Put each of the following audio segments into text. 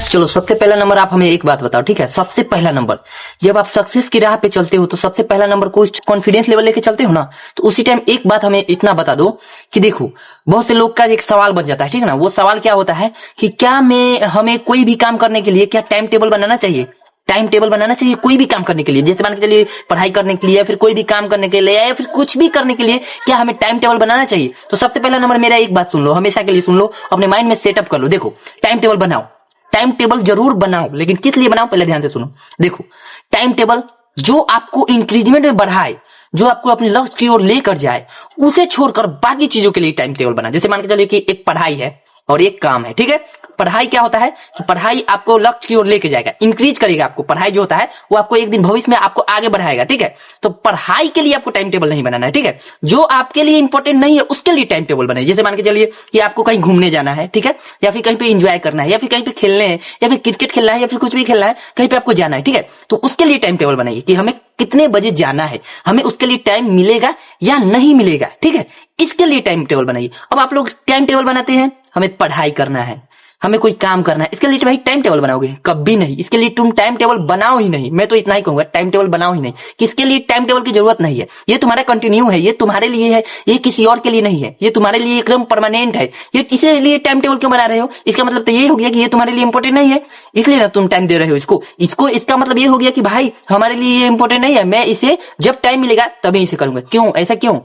चलो सबसे पहला नंबर आप हमें एक बात बताओ, ठीक है। सबसे पहला नंबर, जब आप सक्सेस की राह पे चलते हो तो सबसे पहला नंबर को कॉन्फिडेंस लेवल लेके चलते हो ना, तो उसी टाइम एक बात हमें इतना बता दो कि देखो बहुत से लोग का एक सवाल बच जाता है, ठीक है ना। वो सवाल क्या होता है कि क्या मैं हमें कोई भी काम करने के लिए क्या टाइम टेबल बनाना चाहिए, टाइम टेबल बनाना चाहिए कोई भी काम करने के लिए। जैसे मान के चलिए पढ़ाई करने के लिए या फिर कोई भी काम करने के लिए या फिर कुछ भी करने के लिए क्या हमें टाइम टेबल बनाना चाहिए। तो सबसे पहला नंबर मेरा एक बात सुन लो, हमेशा के लिए सुन लो, अपने माइंड में सेटअप कर लो। देखो टाइम टेबल बनाओ, टाइम टेबल जरूर बनाओ, लेकिन किस लिए बनाओ पहले ध्यान से सुनो। देखो टाइम टेबल जो आपको इंक्रीजमेंट में बढ़ाए, जो आपको अपने लक्ष्य की ओर लेकर जाए, उसे छोड़कर बाकी चीजों के लिए टाइम टेबल बना। जैसे मान के चलिए कि एक पढ़ाई है और एक काम है, ठीक है। पढ़ाई क्या होता है कि पढ़ाई आपको लक्ष्य की ओर लेके जाएगा, इंक्रीज करेगा आपको। पढ़ाई जो होता है वो आपको एक दिन भविष्य में आपको आगे बढ़ाएगा, ठीक है। तो पढ़ाई के लिए आपको टाइम टेबल नहीं बनाना है, ठीक है। जो आपके लिए इंपॉर्टेंट नहीं है उसके लिए टाइम टेबल बनाइए। जैसे मान के चलिए कि आपको कहीं घूमने जाना है, ठीक है, या फिर कहीं पे एंजॉय करना है, या फिर कहीं पे खेलने है, या फिर क्रिकेट खेलना है, या फिर कुछ भी खेलना है, कहीं पे आपको जाना है, ठीक है। तो उसके लिए टाइम टेबल बनाइए कि हमें कितने बजे जाना है, हमें उसके लिए टाइम मिलेगा या नहीं मिलेगा, ठीक है। इसके लिए टाइम टेबल बनाइए। अब आप लोग टाइम टेबल बनाते हैं, हमें पढ़ाई करना है, हमें कोई काम करना है, इसके लिए भाई टाइम टेबल बनाओगे कभी नहीं। इसके लिए तुम टाइम टेबल बनाओ ही नहीं, मैं तो इतना ही कहूंगा, टाइम टेबल बनाओ ही नहीं। किसके लिए टाइम टेबल की जरूरत नहीं है, ये तुम्हारा कंटिन्यू है, ये तुम्हारे लिए है, ये किसी और के लिए नहीं है, ये तुम्हारे लिए एकदम परमानेंट है। ये इसीलिए टाइम टेबल क्यों बना रहे हो, इसका मतलब तो ये हो गया कि ये तुम्हारे लिए इंपॉर्टेंट नहीं है, इसलिए ना तुम टाइम दे रहे हो इसको इसका मतलब ये हो गया कि भाई हमारे लिए ये इंपॉर्टेंट नहीं है, मैं इसे जब टाइम मिलेगा तभी इसे करूंगा। क्यों ऐसा, क्यों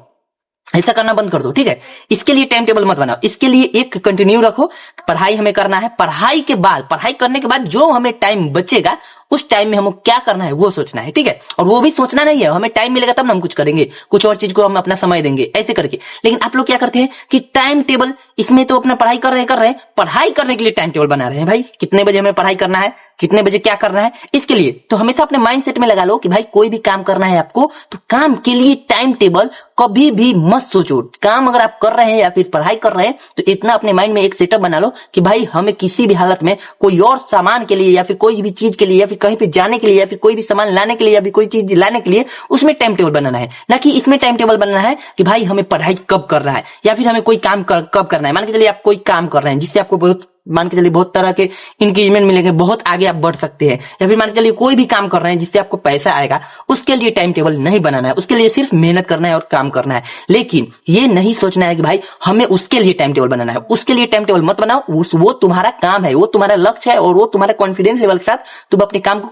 ऐसा करना बंद कर दो, ठीक है। इसके लिए टाइम टेबल मत बनाओ, इसके लिए एक कंटिन्यू रखो। पढ़ाई हमें करना है, पढ़ाई के बाद, पढ़ाई करने के बाद जो हमें टाइम बचेगा उस टाइम में हमें क्या करना है वो सोचना है, ठीक है। और वो भी सोचना नहीं है हमें टाइम मिलेगा तब ना हम कुछ करेंगे, कुछ और चीज को हम अपना समय देंगे ऐसे करके। लेकिन आप लोग क्या करते हैं कि टाइम टेबल, इसमें तो अपना पढ़ाई कर रहे हैं, पढ़ाई करने के लिए टाइम टेबल बना रहे हैं। भाई कितने बजे हमें पढ़ाई करना है, कितने बजे क्या करना है, इसके लिए तो हमेशा अपने माइंड सेट में लगा लो कि भाई कोई भी काम करना है आपको तो काम के लिए टाइम टेबल कभी भी मत सोचो। काम अगर आप कर रहे हैं या फिर पढ़ाई कर रहे हैं तो इतना अपने माइंड में एक सेटअप बना लो कि भाई हमें किसी भी हालत में कोई और सामान के लिए या फिर कोई भी चीज के लिए या फिर कहीं पे जाने के लिए या फिर कोई भी सामान लाने के लिए या फिर कोई चीज लाने के लिए उसमें टाइम टेबल बनाना है, ना कि इसमें टाइम टेबल बनाना है कि भाई हमें पढ़ाई कब करना है या फिर हमें कोई काम कब करना है। मान के चलिए आप कोई काम कर रहे हैं जिससे आपको बहुत, मान के चलिए बहुत तरह के इंक्रीजमेंट मिलेंगे, बहुत आगे आप बढ़ सकते हैं, या फिर मान के चलिए कोई भी काम कर रहे हैं जिससे आपको पैसा आएगा, उसके लिए टाइम टेबल नहीं बनाना है। उसके लिए सिर्फ मेहनत करना है और काम करना है। लेकिन ये नहीं सोचना है कि भाई हमें उसके लिए टाइम टेबल बनाना है। उसके लिए टाइम टेबल मत बनाओ, वो तुम्हारा काम है, वो तुम्हारा लक्ष्य है और वो तुम्हारा कॉन्फिडेंस लेवल के साथ तुम अपने काम को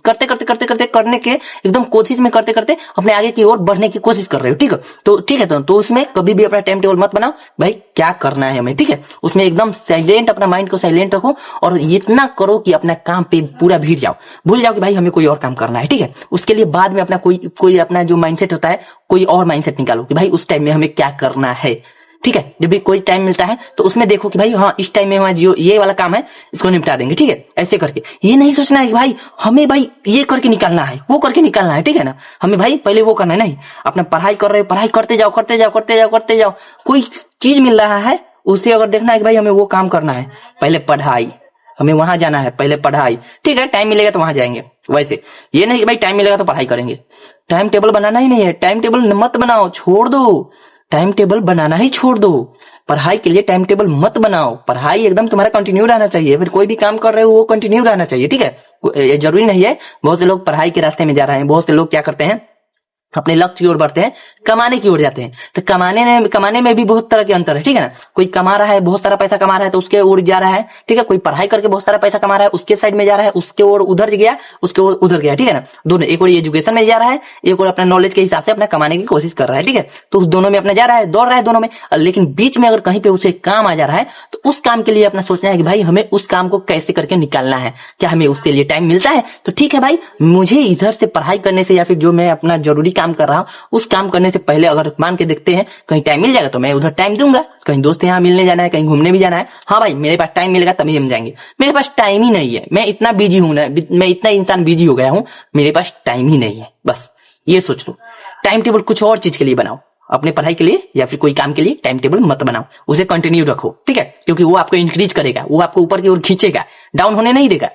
करते करने के एकदम कोशिश में करते करते अपने आगे की ओर बढ़ने की कोशिश कर रहे हो, ठीक है। तो ठीक है, तो उसमें कभी भी अपना टाइम टेबल मत बनाओ, भाई क्या करना है हमें, ठीक है। उसमें एकदम साइलेंट, अपना माइंड को साइलेंट रखो और इतना करो कि अपना काम पे पूरा भीड़ जाओ, भूल जाओ कि भाई हमें कोई और काम करना है, ठीक है। उसके लिए बाद में अपना कोई अपना जो माइंडसेट होता है, कोई और माइंडसेट निकालो कि भाई उस टाइम में हमें क्या करना है, ठीक है। जब भी कोई टाइम मिलता है तो उसमें देखो कि भाई हाँ इस टाइम में हमारा जो ये वाला काम है इसको निपटा देंगे, ठीक है। ऐसे करके ये नहीं सोचना है कि भाई हमें भाई ये करके निकालना है, वो करके निकालना है, ठीक है ना। हमें भाई पहले वो करना है, नहीं अपना पढ़ाई कर रहे हो, पढ़ाई करते जाओ, कोई चीज मिल रहा है उसे अगर देखना है कि भाई हमें वो काम करना है, पहले पढ़ाई, हमें वहां जाना है, पहले पढ़ाई, ठीक है। टाइम मिलेगा तो वहां जाएंगे, वैसे ये नहीं कि भाई टाइम मिलेगा तो पढ़ाई करेंगे। टाइम टेबल बनाना ही नहीं है, टाइम टेबल मत बनाओ, छोड़ दो, टाइम टेबल बनाना ही छोड़ दो। पढ़ाई के लिए टाइम टेबल मत बनाओ, पढ़ाई एकदम तुम्हारा कंटिन्यू रहना चाहिए, फिर कोई भी काम कर रहे हो वो कंटिन्यू रहना चाहिए, ठीक है। ये जरूरी नहीं है, बहुत से लोग पढ़ाई के रास्ते में जा रहे हैं, बहुत से लोग क्या करते हैं अपने लक्ष्य की ओर बढ़ते हैं, कमाने की ओर जाते हैं। तो कमाने में भी बहुत तरह के अंतर है, ठीक है ना। कोई कमा रहा है, बहुत सारा पैसा कमा रहा है तो उसके ओर जा रहा है, ठीक है। कोई पढ़ाई करके बहुत सारा पैसा कमा रहा है उसके साइड में जा रहा है, उसके ओर उधर गया, उसके ओर उधर गया, ठीक है ना। दोनों, एक और एजुकेशन में जा रहा है, एक और अपना नॉलेज के हिसाब से अपना कमाने की कोशिश कर रहा है, ठीक है। तो उस दोनों में अपना जा रहा है, दौड़ रहा है दोनों में। लेकिन बीच में अगर कहीं पे उसे काम आ जा रहा है तो उस काम के लिए अपना सोचना है कि भाई हमें उस काम को कैसे करके निकालना है, क्या हमें उसके लिए टाइम मिलता है तो ठीक है भाई, मुझे इधर से पढ़ाई करने से या फिर जो मैं अपना जरूरी काम कर रहा हूं उस काम करने से पहले अगर मान के देखते हैं कहीं टाइम मिल जाएगा तो मैं उधर टाइम दूंगा। कहीं दोस्त यहाँ मिलने जाना है, कहीं घूमने भी जाना है, हाँ भाई मेरे पास टाइम मिलेगा तभी हम जाएंगे। मेरे पास टाइम ही नहीं है, मैं इतना बिजी हूं ना, मैं इतना इंसान बिजी हो गया हूं, मेरे पास टाइम ही नहीं है। बस ये सोच लो, टाइम टेबल कुछ और चीज के लिए बनाओ, अपने पढ़ाई के लिए या फिर कोई काम के लिए टाइम टेबल मत बनाओ, उसे कंटिन्यू रखो, ठीक है। क्योंकि वो आपको इंक्रीज करेगा, वो आपको ऊपर की ओर खींचेगा, डाउन होने नहीं देगा।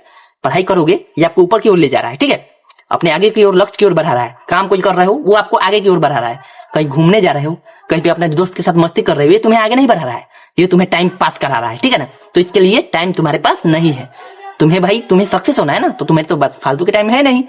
पढ़ाई करोगे ये आपको ऊपर की ओर ले जा रहा है, ठीक है, अपने आगे की ओर, लक्ष्य की ओर बढ़ा रहा है। काम कोई कर रहे हो वो आपको आगे की ओर बढ़ा रहा है। कहीं घूमने जा रहे हो, कहीं पे अपने दोस्त के साथ मस्ती कर रहे हो, ये तुम्हें आगे नहीं बढ़ा रहा है, ये तुम्हें टाइम पास करा रहा है, ठीक है ना। तो इसके लिए टाइम तुम्हारे पास नहीं है। तुम्हें भाई तुम्हें सक्सेस होना है ना, तो तुम्हें तो बस फालतू के टाइम है नहीं।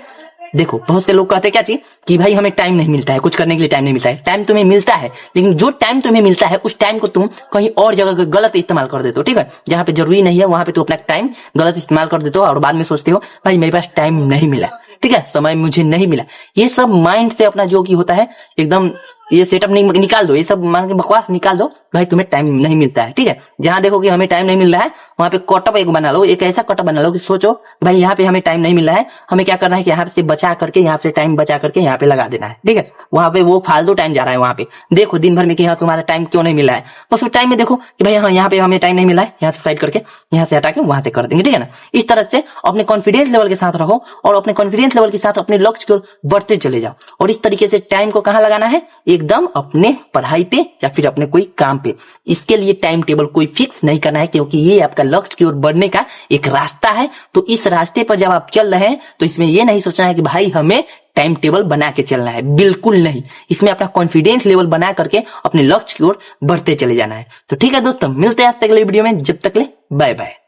देखो बहुत से लोग कहते हैं क्या चीज कि भाई हमें टाइम नहीं मिलता है, कुछ करने के लिए टाइम नहीं मिलता है। टाइम तुम्हें मिलता है, लेकिन जो टाइम तुम्हें मिलता है उस टाइम को तुम कहीं और जगह गलत इस्तेमाल कर देते हो, ठीक है। जहां पे जरूरी नहीं है वहां पे तुम अपना टाइम गलत इस्तेमाल कर देते हो और बाद में सोचते हो भाई मेरे पास टाइम नहीं मिला, ठीक है, समय मुझे नहीं मिला। ये सब माइंड से अपना जो की होता है एकदम ये सेटअप निकाल दो, ये सब मान के बकवास निकाल दो। भाई तुम्हें टाइम नहीं मिलता है, ठीक है। जहां देखो कि हमें टाइम नहीं मिल रहा है वहां पे कटअप एक बना लो, एक ऐसा कटअप बना लो कि सोचो भाई यहाँ पे हमें टाइम नहीं मिल रहा है, हमें क्या करना है कि यहाँ से बचा करके यहाँ से टाइम बचा करके यहाँ पे लगा देना है, ठीक है। वहां पे वो फालतू टाइम जा रहा है, वहां पे देखो दिन भर में कि यहाँ तुम्हारा टाइम क्यों नहीं मिला है, बस उस टाइम में देखो कि भाई हाँ यहाँ पे हमें टाइम नहीं मिला है, यहाँ से साइड करके यहाँ से हटा के वहां से कर देंगे, ठीक है ना। इस तरह से अपने कॉन्फिडेंस लेवल के साथ रहो और अपने कॉन्फिडेंस लेवल के साथ अपने लक्ष्य की ओर बढ़ते चले जाओ। और इस तरीके से टाइम को कहाँ लगाना है, एकदम अपने पढ़ाई पे या फिर अपने कोई काम पे। इसके लिए टाइम टेबल कोई फिक्स नहीं करना है, क्योंकि ये आपका लक्ष्य की ओर बढ़ने का एक रास्ता है। तो इस रास्ते पर जब आप चल रहे हैं तो इसमें ये नहीं सोचना है कि भाई हमें टाइम टेबल बना के चलना है, बिल्कुल नहीं। इसमें अपना कॉन्फिडेंस लेवल बना करके अपने लक्ष्य की ओर बढ़ते चले जाना है। तो ठीक है दोस्तों, मिलते हैं आज तक अगले वीडियो में, जब तक ले बाय बाय।